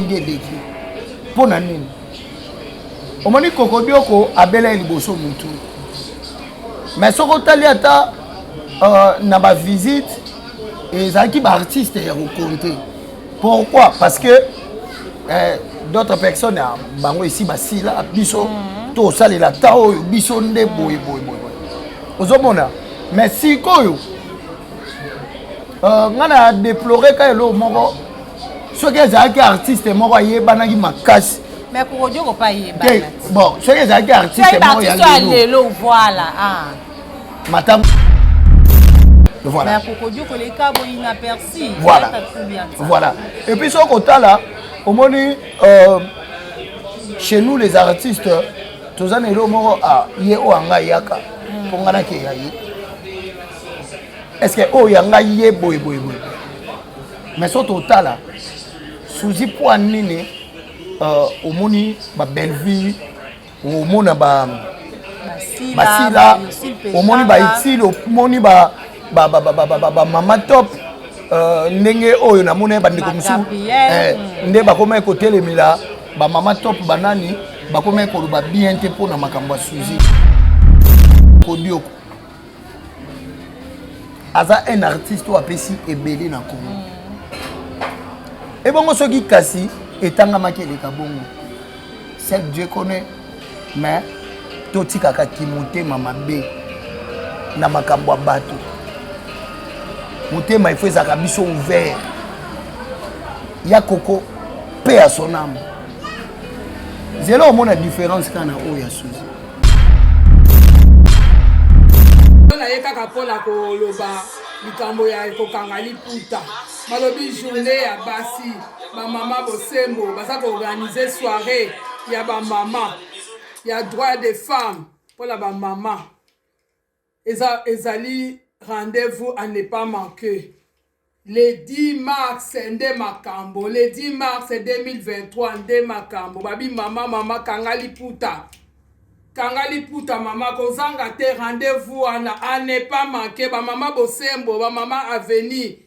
Deki. Pour Nanine. Au moment où Kokodioko a belé le bosso mutu. Mais ce qu'on t'a dit dans ma visite, et ça qui artiste est raconté. Pourquoi? Parce que d'autres personnes bango ici basi là biso to sale la tao biso nde boy. Ozomona. Mais si koyo ngana déplorer ka lo moko ceux qui sont artistes moko yebana ki makasi. Mais pour Dieu ko pas yeba. Bon, ceux qui sont artistes moko yalo voilà ah. Madame voilà. Mais pour Dieu ko les cas bo inaperçus. Voilà. Voilà. Et puis ce côté là, au moins chez nous les artistes tous en elo moko a ye o anga yaka pour ngana ke yayi. Est-ce que o yanga ye boy. Mais ce total là souci pour nini au moni ba Belleville au mona ba basila au moni ba itilo au moni ba mama top ndenge oyo na mona ba ndeko musu nde ba koma ko telemila ba mama top banani ba koma ko ba bien te pona makambo souci Kodioko aza un artiste ou apesi ebele na Congo. Et bon, ce qui kasi etanga makele kabongo. C'est Dieu connaît, mais toti kaka kimote mama be na makambo bato. Motema il faut ça biso ouvert. Ya koko paix à son âme. C'est là où on a différence quand on a ya souci. Kaka pola ko loba likambo ya kokanga liputa malobi journée ya basi ba mama bosembo basa ko organiser soirée ya ba mama ya droit des femmes pour la ba mama ezali rendez-vous à ne pas manquer le 10 mars nde makambo le 10 mars 2023 nde makambo babi mama kanga liputa Kangali puta mama kozanga te rendez-vous à ne pas manquer ba mama bosembo ba mama avenir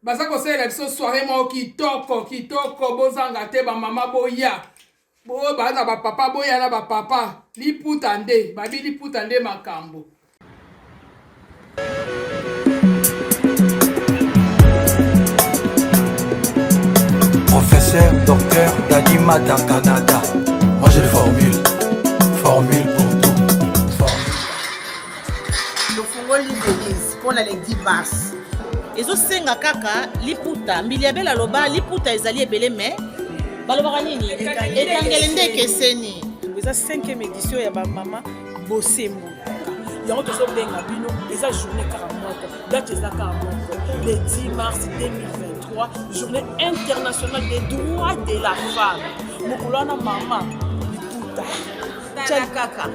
basa ko sela biso soirée mo kitoko bozanga te ba mama boya bo ba na ba papa boya na ba papa liputa nde babi liputa nde makambo. Professeur docteur Dadima dans Canada. Moi j'ai le formule pour tout. Le Fongoli Denise pour la 10 mars. Ezo senga kaka liputa miliabe la loba liputa ezali ebele mais balobaka nini etangele nde keseni. Eza 5e édition ya ba mama bosembo. Yango tozo benga bino eza journée 40 date eza 40 le 10 mars 2023 journée internationale des droits de la femme. Mokolana mama liputa. Tchal kaka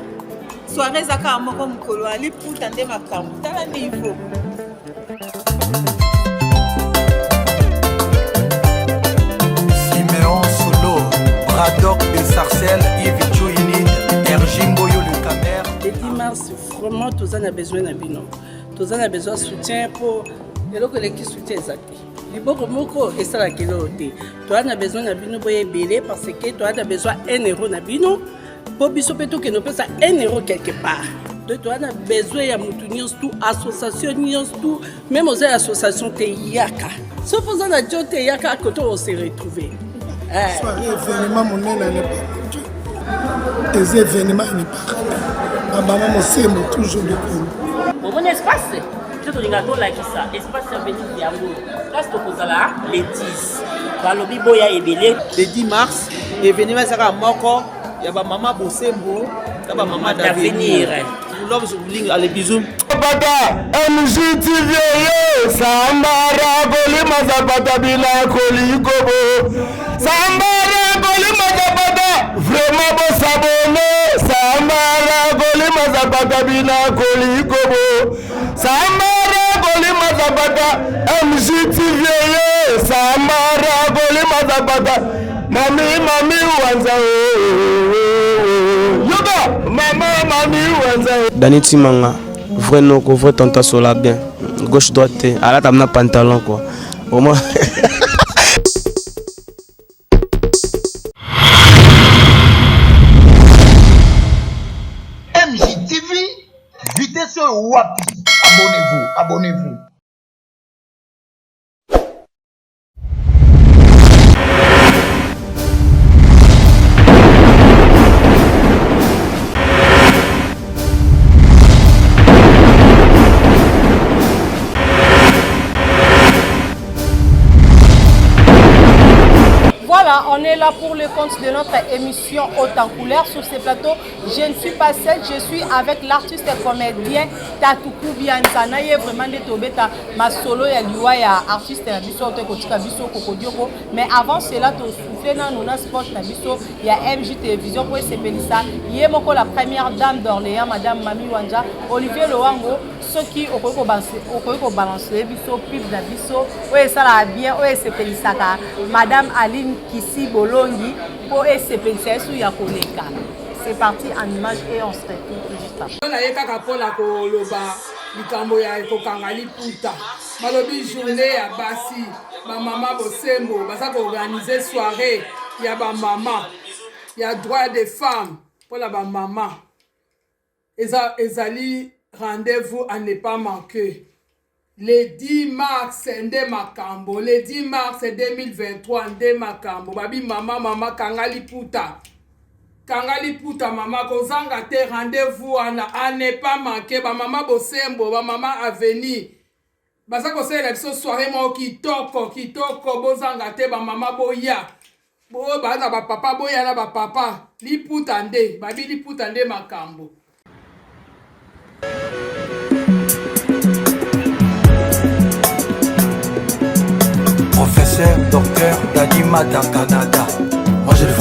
soirée zaka moko mukolo ali puta nde makambo tala niveau Siméon Solo Braddock de Sarcelles Yves Chouinine Erjimboyo le Camer. Le 10 mars vraiment tous en a besoin na bino tous en a besoin de soutien pour le collectif soutien exact liboko moko esala kilo te toi on a besoin na bino boye belé parce que toi on a besoin 1 euro na bino. Pour biso peto que nous pesa 1 euro quelque part. De toi on a besoin ya mutu tout association tout même aux associations te yaka. Sauf aux na jote yaka quand on se retrouver. Soirée événement mon n'est pas. Les événements n'est pas. Maman mon c'est toujours de coup. Bon espace. Tout le monde là qui ça. Espace avenue Diambo. Place to kozala les 10. Balobi boya ebele le 10 mars événement sera moko. Il y a ma maman Bosembo, il y a ma maman d'avenir. L'homme se bouling à les bisous. Pata, MJTV, Sambara, Goli Mazapata, Bila, Koli, Gobo. Sambara, Goli Mazapata, vraiment bon s'abonner. Sambara, Goli Mazapata, Bila, Koli, Gobo. Sambara, Goli Mazapata, MJTV, Sambara, Goli Mazapata. Mami wanza yoga mami wanza Dani Timanga vrai non ko vrai tonta sola bien gauche droite ala tamna pantalon quoi au moins wapi? Abonnez-vous, abonnez-vous. Voilà, on est là pour le compte de notre émission Haute en couleur sur ce plateau. Je ne suis pas seule, je suis avec l'artiste et comédien Tatoukou Bianza. Il y a vraiment des tobeta, ma solo, il y a artiste et biso, Kokodioko. Mais avant cela, tu souffles dans nos sports, il y a MJ Télévision pour se ça. Il y a la première dame d'Orléans, Madame Mami Wanja, Olivier Loango, ceux qui ont balancé biso, pub de biso, oui, ça va bien, oui, c'est Pélisaka. Madame Aline Kissi Bolongi pour SPCS ou Yakoleka. C'est parti en image et on se retrouve juste après. On a eu kaka pona ko loba likambo ya ko kangali puta. Malobi journée ya basi ba mama bosembo basa ko organiser soirée ya ba mama. Ya droit des femmes pour la ba mama. Ezali rendez-vous à ne pas manquer. Le 10 mars, Ndé Makambo. Le 10 mars 2023, Ndé Makambo. Babi mama Kangali Puta. Kangali Puta mama kozanga te rendez-vous à ne pas manquer. Ba mama Bosembo, ba mama Avenir. Basa kose la biso soirée mo kitoko bozanga te ba mama boya. Bo baza ba papa boya na ba papa. Li Puta Ndé, babi li Puta Ndé Makambo. Professeur, docteur, Dadima dans Canada. Moi j'ai une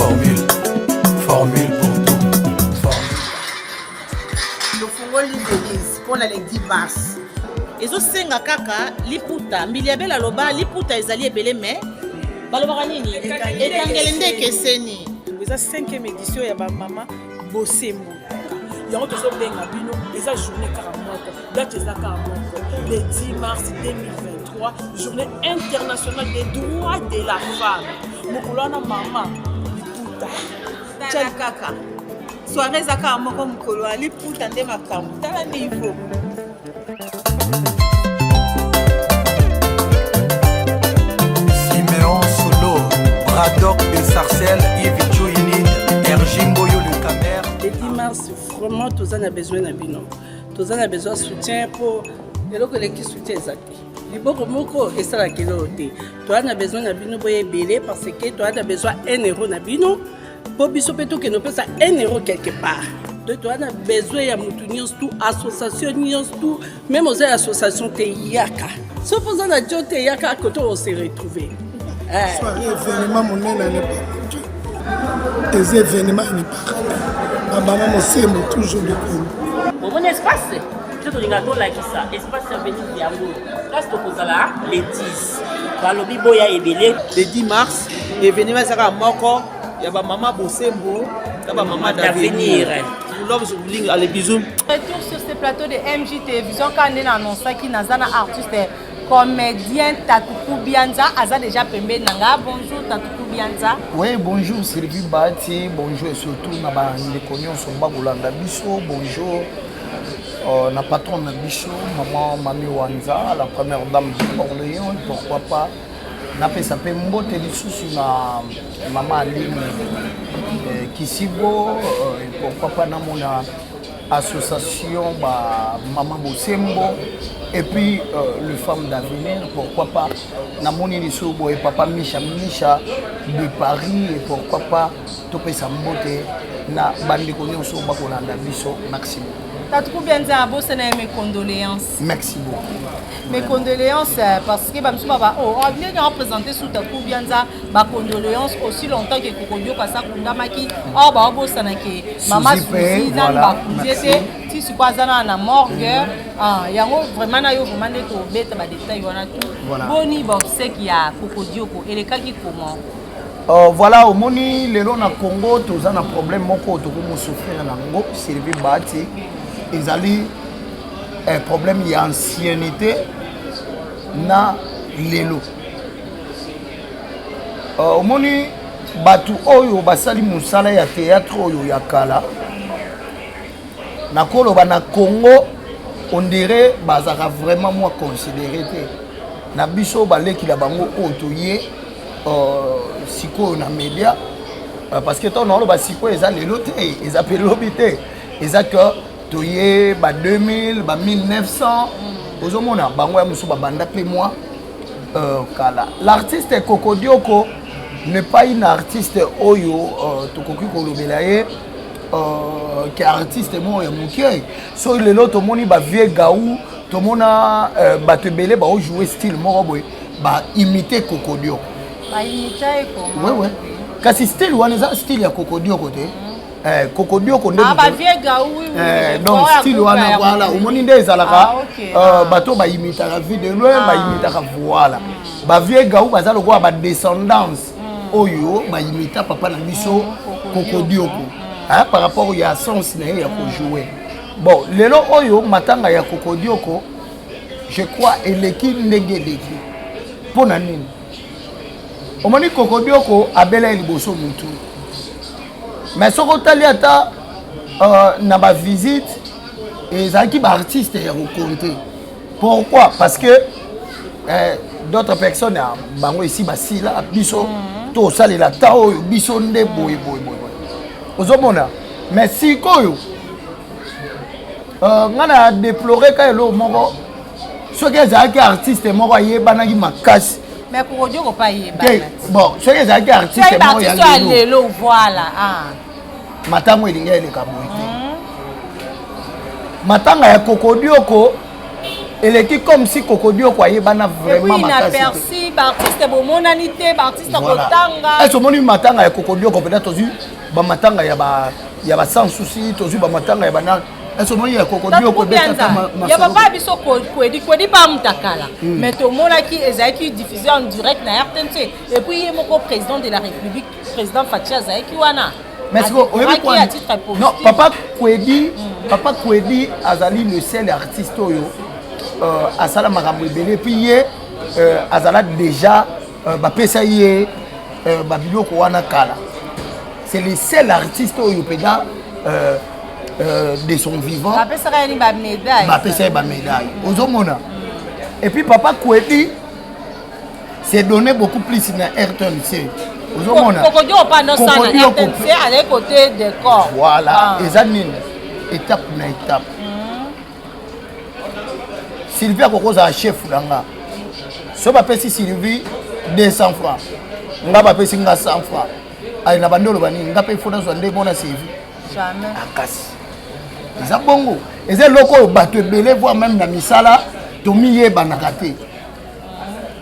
formule pour tout. Le Fongoli Denise, pour la 10 mars. Ezo senga kaka, liputa, miliabe la loba, liputa ezali ebele me. Balobaka nini? Etangele nde keseni. Eza 5e édition ya ba mama Bosembo. Yango tozo benga bino, eza journée 40 date eza 40 le 10 mars 2023, journée internationale des droits de la femme. Mokolana mama liputa. Tchal kaka. Soirée zaka moko mokolo liputa nde makambo. Tala niveau. Siméon Solo, Braddock de Sarcelles, Yves Chouinine, Erjimboyo le Camer. Le 10 mars, vraiment, tous en a besoin de bino. Tous en a besoin de soutien pour les soutien exact. Les beaucoup moko et ça la kilote. Toi on a besoin de bino pour belé parce que toi on a besoin 1 euro na bino pour biso peto que nous peut ça 1 euro quelque part. Donc toi on a besoin de mutunyo tout association tout même aux associations Teyaka. Sauf aux associations Teyaka quand on se retrouver. Soirée événement mon nez n'est pas. Les événements n'est pas. Maman Mosembo toujours de Congo. Bon espace, tout le monde a ça. Espace venu Diambo. Là c'est au Kozala les 10. Balobi boya ebele. Le 10 mars, événement sera moko. Il y a ba maman Bosembo, il y a ba maman d'avenir. L'homme se bouling à les bisous. Retour sur ce plateau de MJ Télévision quand on a annoncé qu'il y a un artiste comédien Tatoukou Bianza. Aza déjà pembe nanga. Bonjour Tatoukou Bianza. Oui, bonjour Sylvie Bati, bonjour et surtout les connus sont Bagolanda Bisso, bonjour la patronne Bisso, maman Mami Wanza, la première dame d'Orléans, pourquoi pas. Napé ça peut m'boter sous na maman Aline Kisibo, pourquoi pas na mon association maman Bosembo. Et puis le femme d'avenir, pourquoi pas Namoni Lissobo et papa Micha de Paris, et pourquoi pas Topé Sambote, na Bandiko Nyonso Bakolanda Bisso, maximum. Tatoukou Bianza, mes condoléances. Merci beaucoup. Mes condoléances parce que on a bien représenté sous Tatoukou Bianza, ma condoléances aussi longtemps que Kokodio Kasa Kundamaki, oh bah bon ça n'a que maman Suzy dans ma cousine, si c'est pas ça na morgue, il y a vraiment na yo vraiment des bêtes ba détails on a tout. Boni bon c'est qu'il y a Kokodio et les cas qui comment. Voilà, au moni les gens na Congo tous un problème moko to ko souffrir na ngo Sylvie Bati. Ils allaient un problème il y a ancienneté na lelo. Omoni batu oyo basali musala ya théâtre oyo ya kala. Na koloba na Congo on dirait bazaka vraiment moi considéré na biso baleki la bango otoye siko na média parce que ton nom ba siko eza lelo te eza pelobi te eza que toye ba 2000 ba 1900 ozomona bango ya musu ba banda pe moi kala l'artiste Coco Dioko n'est pas une artiste oyo tokoki kolobela ye qui est artiste mo ya muke so lelo to moni ba vieux gaou to mona ba te belé ba jouer style moko boy ba imiter Coco Dioko ba imiter comment ouais kasi style wana za style ya Coco Dioko te Coco Dioko nde ba vieux gaou donc style wana voilà au moni nde ezalaka bato ba imiter la vie de loin ba imiter voilà ba vieux gaou baza lokwa ba descendance oyo ba imiter papa na biso Coco Dioko par rapport à sens na ya ko jouer bon lelo oyo matanga ya Coco Dioko je crois eleki ndenge leki pona nini omoni Coco Dioko abela liboso mutu mais soko tali ata na ba visite ezaki ba artiste ya raconter pourquoi parce que d'autres personnes bango ici basila biso to salela ta oyo biso nde boy ozomona mais sikoyo ngana déplorer ka elo moko soki ezalaki artiste moko ayebanaki makasi mais Coco Dioko pas yebana bon soki ezalaki artiste moko ya lelo voilà matango elingi eleka boye te matanga ya Coco Dioko eleki comme si Coco Dioko ayebana vraiment makasi inaperçu baartiste bomonani te baartiste kotanga est-ce omoni matanga ya Coco Dioko peut-être ozwi bamatanga ya ba sans souci tozwi bamatanga ya bana est-ce omoni ya Coco Dioko ya papa biso kwedi pa mutakala mais tomonaki ezalaki diffusé en direct na RTNC et puis ye moko président de la République président Fatia azalaki wana mais non papa Kwedi azali le seul artiste oyo asala makambo ebele puis ye azala déjà bapesa ye babiloko wana kala c'est le seul artiste oyo peda de son vivant bapesa ye ba médaille ozomona et puis papa Kwedi s'est donné beaucoup plus na RTNC Coco Dioko pendant ça na RTNC à côté des corps voilà eza nini étape na étape Sylvie akokoza chef nanga so bapesi Sylvie 200 francs nga bapesi nga 100 francs ali na bandolo banini nga pe fona zwa nde mona Sylvie jamais akasi eza bongo eza loko bato ebele voire même na misala tomi yebanaka te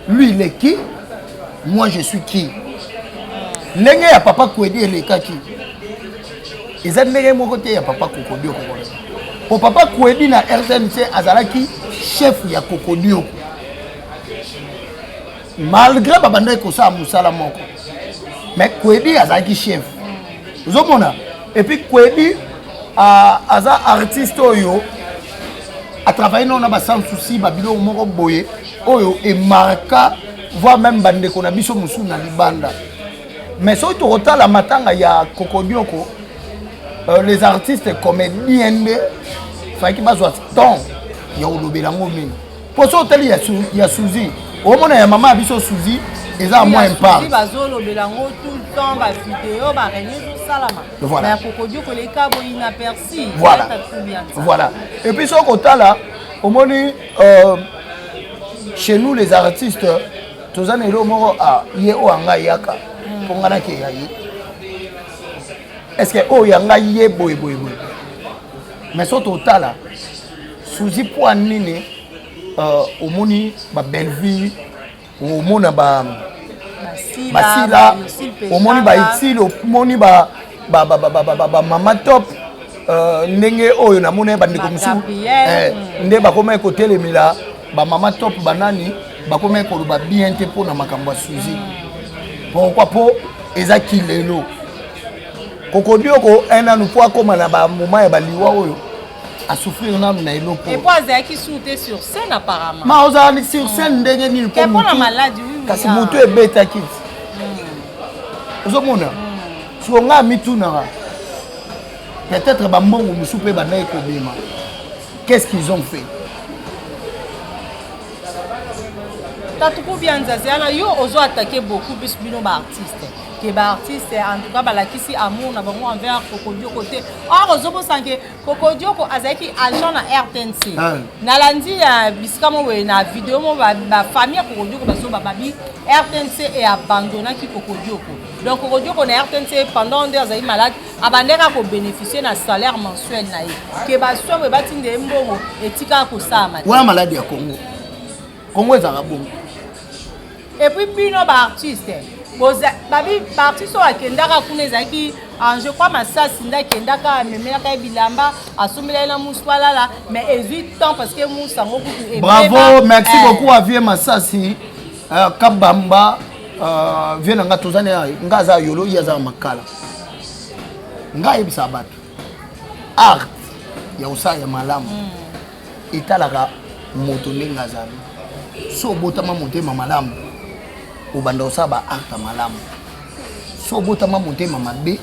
lui il est qui moi je suis qui ndenge ya papa Kwedi elekaki eza ndenge moko te ya papa Coco Dioko po papa Kwedi na RTNC azalaki chef ya Coco Dioko malgré babanda ekosala mosala moko mais Kwedi azalaki chef ozomona et puis Kwedi aza artiste oyo a travaillé na ba sans souci babilo moko boye oyo e marka voire même bandeko na biso musu na libanda mais so to la matanga ya Coco Dioko les artistes comédiens faki bazwa temps ya olobela ngomeni po so tali ya Suzy au mona ya mama biso Suzy eza moins impart bazolobela ngo tout le temps ba vidéo ba régner tout salama voilà mais Coco Dioko les cas bo inaperçu voilà et puis so kotala au moni chez nous les artistes tozana elo moko ye o anga yaka pongana ke yayi est-ce que o yanga ye boy mais so totala Suzy po nini omoni ba Belleville omona ba basila omoni ba Itili omoni ba mama top ndenge oyo namona bandeko musu nde bakoma ekotelemela ba mama top banani bakoma ekoloba bien te pona makambo ya Suzy pourquoi po ezaki lelo Coco Dioko ena po akoma na ba moment ya baliwa oyo a souffrir na eloko et puis azaki sauter sur scène apparemment ma ozali sur scène ndenge nini po mutu maladie kasi mutu ebetaki ozomona songa mituna peut-être ba mbongo musu pe banaye kobema qu'est-ce qu'ils ont fait Tatuku Bianzazana, yo ozo attaqué beaucoup plus bino ba artiste. Que ba artiste en tout cas balakisi amour na bango envers Kokodio côté. Or ozo bosanke Kokodio ko azaki agent na RTNC. Na landi ya biskamo we na vidéo mo ba famille Kokodio ko baso babi RTNC et abandonné ki Kokodio ko. Donc Kokodio ko na RTNC pendant des années malade abandeka ko bénéficier na salaire mensuel na ye. Que ba so we batinde mbongo etika ko sama. Wa malade ya Congo. Congo ezanga bongo. Et puis bino ba artiste. Babi artiste wa kendaka kuna ezaki je crois Masasi nda kendaka memelaka bilamba asomela na muswala là mais ezui temps parce que musango kutu. Bravo, merci beaucoup à Vie Masasi. Kabamba vient nga tozane ngaza yolo yaza makala. Nga yebisa bato. Art ya usa ya malamu. Italaka moto ndinga zabi. So botama motema malamu. Ubanda usaba art malamu. So botama motema mabe,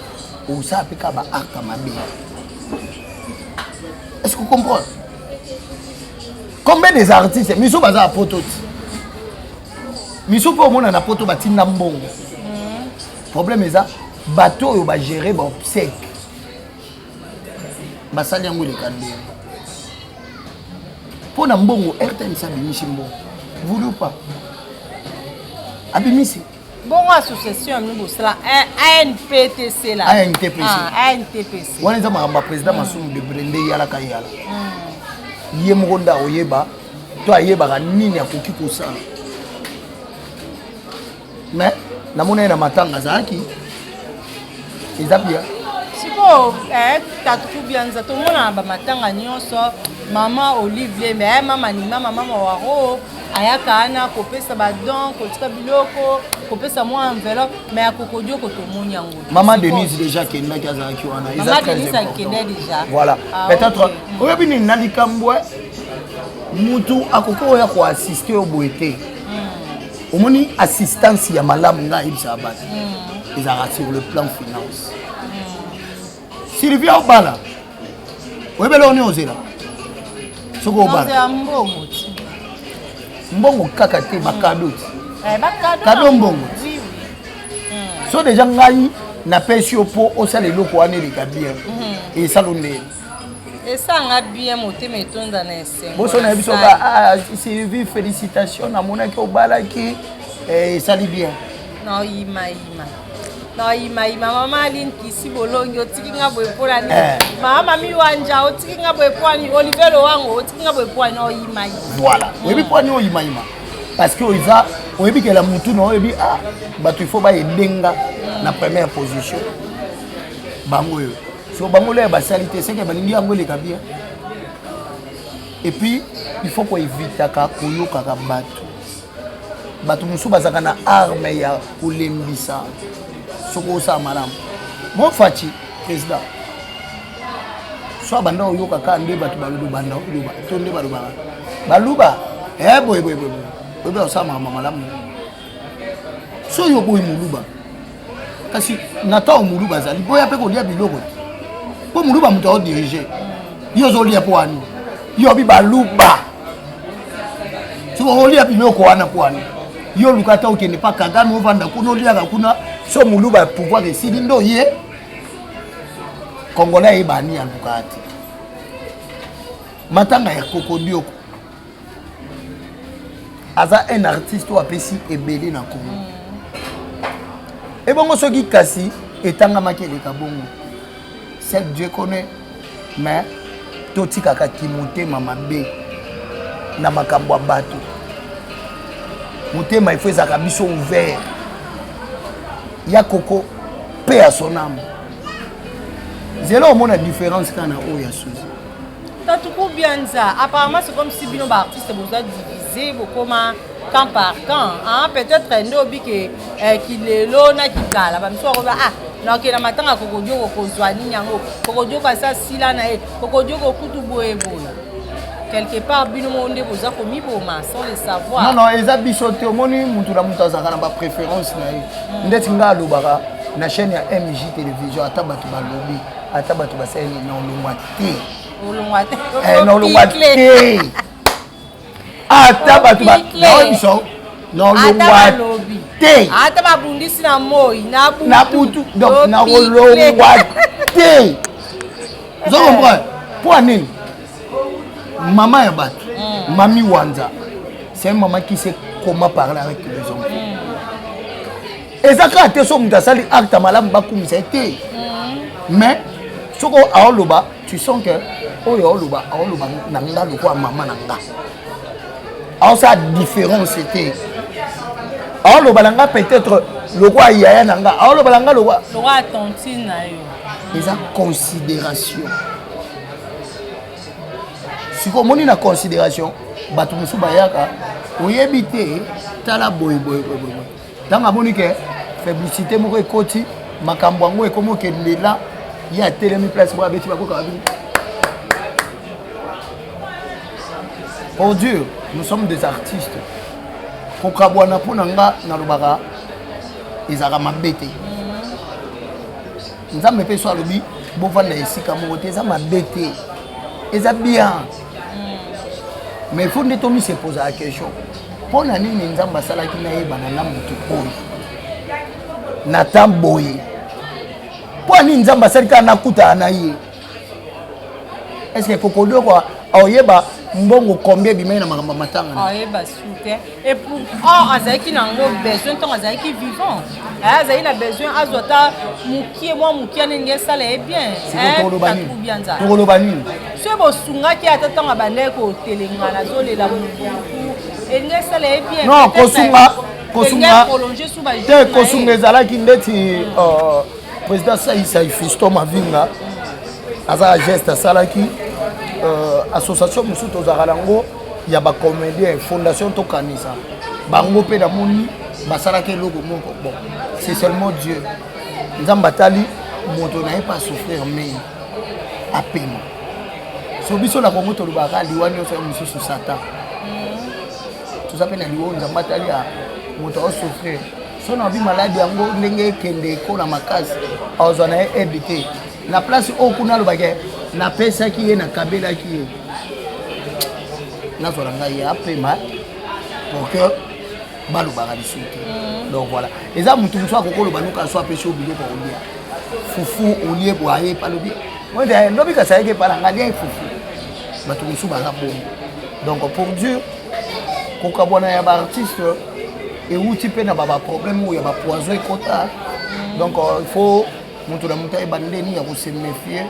usa pika ba art mabe. Est-ce que vous comprenez? Combien des artistes miso baza poto? Miso pour mona na poto batinda mbongo. Problème est ça, bateau yo ba gérer ba obsèque. Basali yango le kande. Pour na mbongo RTN sabimishi mbongo. Voulez ou pas? Abimisi. Bon association nous cela ANPTC là. ANTPC. ANTPC. Wana za ma président Masumu de Brende yala kayala. Ye mronda oyeba to ayeba ka nini akoki kosala. Mais na mona na matanga zaki. Ezabia. Siko Tatuku Bianza to mona ba matanga nyonso mama Olivier mais mama ni mama waro ayaka ana kopesa ba don kotika biloko kopesa moi enveloppe mais akokodio ko to moni yango. Maman Denise déjà kenda kaza ki wana. Maman Denise a kenda déjà. Voilà. Peut-être oyebi ni nalika mbwe mutu akoko ya ko assister au boité. Omoni assistance ya malamu nga ibisa abati. Ils ont sur le plan finance. Sylvia Obala. Oyebi lo ni ozela. Soko Obala. Mbongo kaka te bakado. Kado mbongo. Oui. So déjà ngai na pesi opo osala eloko wana eleka bien. Et salonde. Et ça nga bien moté metonda na esengo. Boso na biso ba Sylvie félicitations na mona ki Obala ki sali bien. Non ima. Non ima mama Aline kisi bolongi otiki nga boye pola ni. Mama mi wanja otiki nga boye poani Olivier wango otiki nga boye poani no ima. Voilà. Oyebi poani o ima. Parce que oza oyebi que la mutu no oyebi bato il faut ba edenga na première position. Bango yo. So bango le ba salité c'est que balingi yango le kabia. Et puis il faut qu'on évite ka koyoka ka bato. Bato musu bazaka na arme ya kolembisa. Soko sa madame. Mon Fachi président. Soit banda oyoka ka nde bato baluba banda oluba. To nde baluba. Baluba boy. Obe osama mama malamu. So yo boy muluba. Kasi nata muluba zali boya pe ko lia biloko. Po muluba muto o diriger. Yo zo lia po ani. Yo bi baluba. So o lia biloko wana po ani. Yo lukata okende pa kagano ovanda kuno lia kuna so muluba pouvoir de silindo ye. Congolais ebani ya lukati. Matanga ya Kokodio. Aza un artiste ou apesi ebele na Congo. Et bon soki kasi etanga makele ka bongo. C'est Dieu connaît mais toti kaka kimote mama be na makambo ya bato. Motema il faut ezaka biso ouvert. Ya Koko paix à son âme. C'est là où on a différence quand on a Suzy. Tatuku Bianza, apparemment c'est comme si bino ba artiste boza divisé bokoma camp par camp. Peut-être ndobi que qu'il est là na kikala ba mso ba na ke na matanga Kokodio ko zwani nyango Kokodio ka sa sila na e Kokodio ko kutu boye. Quelque part bino monde boza komi boma sans le savoir. Non eza bisote omoni mutu na mutu azaka na ba préférence na ye. Ndeti nga lobaka na chaîne ya MJ télévision atabatu ba lobby atabatu ba sene na olongwa te. Olongwa te. Atabatu ba na biso Non, le thé. Ata babundisi na moi, na butu. Donc, na le vous comprenez? Pour Anine, maman est battue. Mami Wanza, c'est une maman qui sait comment parler avec les enfants. Et ça, quand tu es sur le sali, acte malam bakoum, c'était. Mais, ce qu'on a loba, tu sens que, oh, loba, nanga, le quoi, maman nanga. Alors, ça, différence, c'était. Alors, le balanga peut-être, le roi yaya nanga. Alors, le balanga, le roi. Le roi tontine na yo. Ils ont considération. Si vous avez une considération, bato musu bayaka, oyebite tala boy. Dans la bonne faiblité moko ekoti, makambo yango ekomo kendela, ya telemi place pour abeti bako kabini. Pour Dieu, nous sommes des artistes. Kokabwana ponanga na lobaka ezaka mabete. Nzambe pe so alobi bovanda esika moko te eza mabete. Eza bien. Mais il faut que se poser la question. Pour nani nzamba salaki na yeba na lambu tukoyi. Natan boye. Pour nani nzamba salika na kuta na ye. Est-ce que kokodo kwa oyeba mbongo combien bimena makamba matanga. Oyeba soute. Et pour azaki nango besoin tant azaki vivant. Azaki na besoin azota mukie nenge sala est bien. Bien ça. Tolobani. Ce bosunga qui atata bande ko telenga na zolela muku. Nenge sala est bien. Non, kosunga prolonger sous ba. Te kosunga ezalaki ndeti président Saïssa Fisto Mavinga. Aza geste salaki association musuto zakalango ya ba comédien fondation to kanisa bango pe da moni basala ke logo moko bon c'est seulement Dieu nzamba tali moto na pas souffrir mais à peine so biso la kongo to lubaka liwani so mususu sata tout ça pe na liwo nzamba tali a moto o souffrir so na bi maladie yango ndenge kende ko na makasi ozona ebité na place au kuna lobake na pesa qui est na kabela qui est na zoranga ya pema pour que balu bagali souté donc voilà et ça mutu so akokolo banuka so apesho biloko olia fufu olie boye palobi moi de ndobi ka saike pala ngalia fufu batu musu baza bon donc pour Dieu kokabona ya ba artiste et outi pe na baba problème ou ya ba poison ekota donc il faut mutu na mutai bandeni ya ko se méfier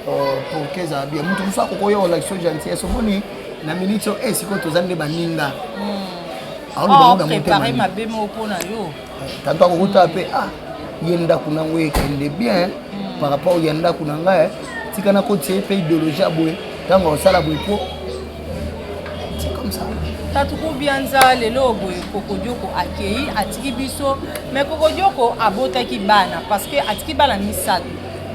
pour que ça bien mutu musa kokoyo l'action gentillesse moni na minute siko tozande baninga préparer ma bémo pona yo tanto ko pe yenda kuna ngwe kende bien par rapport yenda kuna nga tika na ko tie pe idéologie aboye tango sala boye po c'est comme ça tatuku bianza lelo boye kokodioko akei atiki biso mais kokodioko abotaki bana parce que atiki bana misato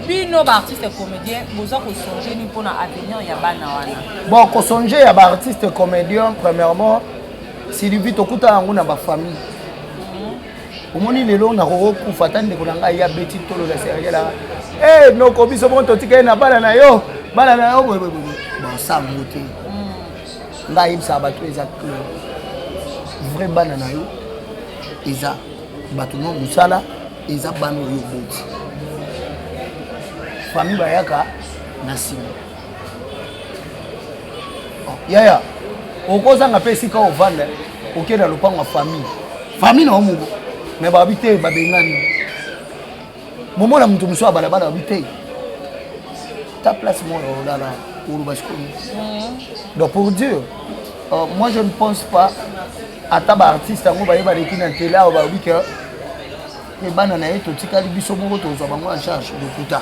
bino ba artiste comédien boza ko songer ni pona avenir ya bana wana bon ko songer ya ba artiste comédien premièrement si lui vite okuta nguna ba famille omoni lelo na ko kufa tande ko nga ya beti tolo la seriela no ko biso bon to tika na bana na yo bon ça muté nga ibsa ba to exact vrai bana na yo eza batu no musala eza bana yo boti famille bayaka na sima yaya okozanga pe sika ovanda okenda lopango famille na omugo mais babite babengani momona mutu muso balabala babite ta place moi là pour donc pour Dieu moi je ne pense pas à taba artiste ngo bayeba lekina tela ba wika et bana na eto tikali biso moko tozo bango en charge de kuta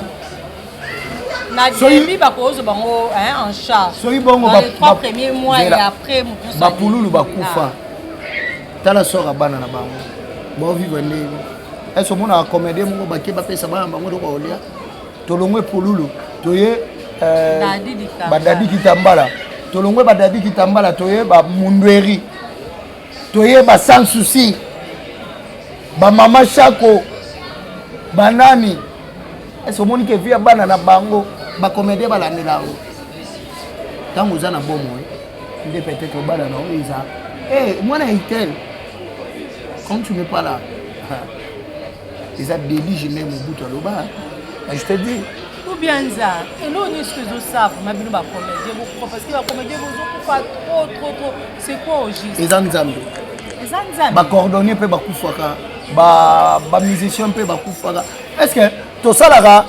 na demi bakozo bango en charge soyi bongo ba 3 premiers mois et après ba pululu bakufa tala sora bana na bango bo vivre ndeni eso mona comédien moko bakeba pesa bana bango to kolia tolongwe pululu toye badadi kitambala tolongwe badadi kitambala toye ba mundweri toye ba sans souci ba mama chako banani eso moni ke via bana na bango ba comédien balandela ngo tango za na bomo nde peut-être bana na oiza mwana itel Quand tu n'es pas là, ils ont délit, je n'ai mon bout à l'oba. Je te dis. Ou bien ça, et nous, on est ce que je sais, ma vie, ma comédie, parce que la comédie, vous faites trop. C'est quoi au juste? Les Anzambe. Les Anzambe. Ba coordonné peut bakufaka, ba musicien peut bakufaka. Est-ce que tout ça là,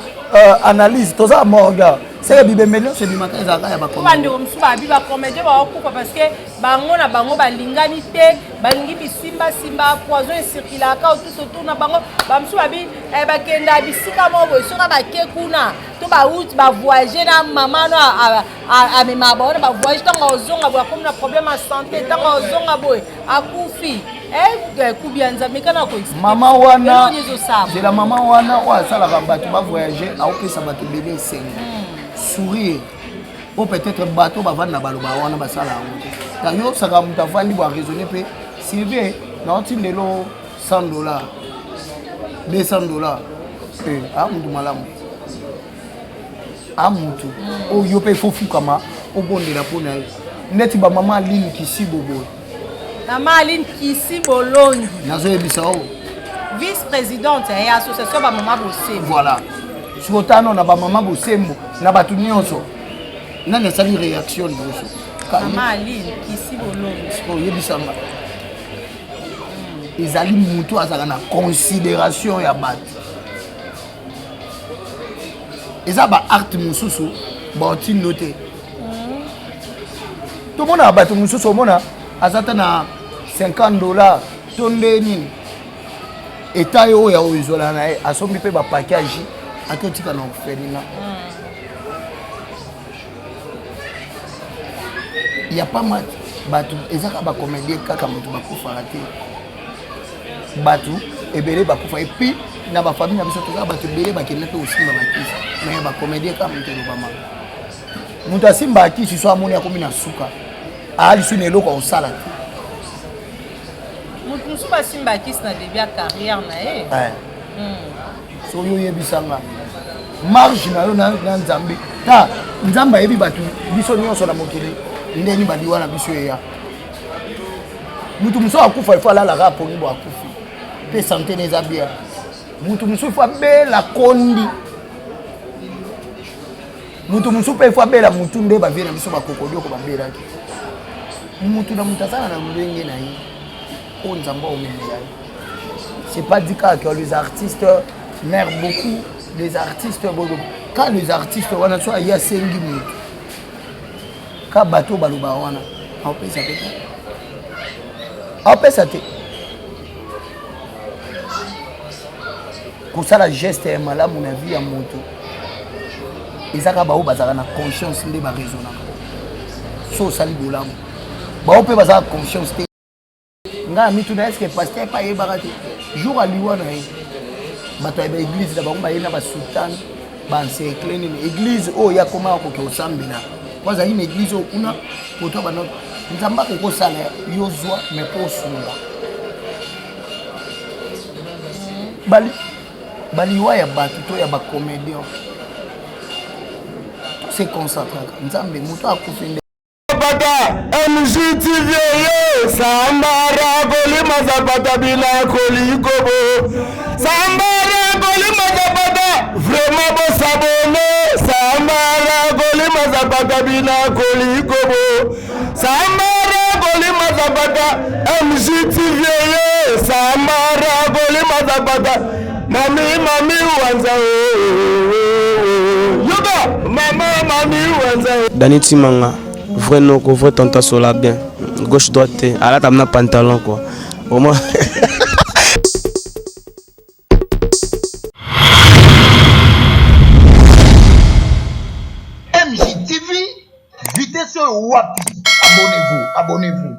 analyse, tout ça morga. C'est le bibemelo, c'est du matin, ça va pas. Bande comme ça, biba comédie, ba okupa parce que bango na bango ba lingani te, balingi bisimba poison circula ka tout autour na bango, ba msu abi ba kenda bisika mo bo sona ba kekuna, to ba out ba voyager na maman no a mema ba ba voyager tango zonga ba comme na problème de santé, tango zonga boy akufi. Kubianza mekana ko expliquer. Maman wana, c'est la maman wana wa sala bato ba voyager, a opesa bato bébé sengi. Sourire ou peut-être bateau va vendre na baloba wana basala yango tayo saka mutu avandi bo raisonner pe Sylvie na otindelo $100 $200 mutu malamu mutu oyo pe fofu kama obondela pona neti ba mama Aline Kisibobo mama Aline Kisibolongi nazo yebisa o vice-présidente ya association ba mama Bosembo. Voilà. Sotano na ba mama Bosembo na batu nyonso. Nani asali réaction nyonso. Mama Aline Kisibolongi. Oh yebisanga. Ezali mutu azala na considération ya batu. Eza ba art mususu ba otinote. Tout mona batu mususu mona azata na $50 tonde nini. Eta yo ya oizola na e asombi pe ba package akotika na ofelina. Il y a pas mal batu ezaka ba comédien kaka mutu bakufa raté. Batu ebele bakufa et puis na ba famille na biso toza batu ebele bakenda pe osimba bakisa. Mais ba comédien kaka mutu lobama. Mutu asimba akisi so amoni akomi na suka. Ali sunelo ko osala. Nous sommes pas si na début carrière na so yo yebisanga marge na yo na Nzambe ta Nzamba yebi batu biso nyonso na mokili ndeni baliwa na biso ya mutu muso akufa ifo ala la rapo ngibo akufi pe santé neza bien mutu muso ifo bela kondi mutu muso pe ifo bela mutu nde ba viena biso bakokodio ko babela mutu na mutazana na mbenge na yi. C'est pas dit que les artistes meurent beaucoup, les artistes beaucoup. Quand les artistes wana soit il y a 5 minutes. Quand bateau baluba wana, on peut ça peut. On peut ça te. Pour ça la geste est malade mon avis à moto. Ils a ba o bazara na conscience ndé ba raisonna. So sali bolam. Ba o peut bazara conscience. Nga mitu na eske pasteur pa yebaka te jour aliwa na ye bato ya église na bango bayena ba sultan ba encercle ni église o ya koma ko ke osambela kwanza ine église o kuna poto ba not nzamba ko sala yozwa me po sula baliwa ya bato to ya ba comédien to se concentrer nzambe muto akufende MJTV Sambara Golima Zapata Bila Kolikobo Sambara Golima Zapata Vraiment bon s'abonner Sambara Golima Zapata Bila Kolikobo Sambara Golima Zapata MJTV Sambara Golima Zapata Mami Wanza Yoga Mami Wanza Dani Timanga vrai non vrai tanta sola bien gauche droite à la table pantalon quoi au moins MJTV vitesse wapi abonnez-vous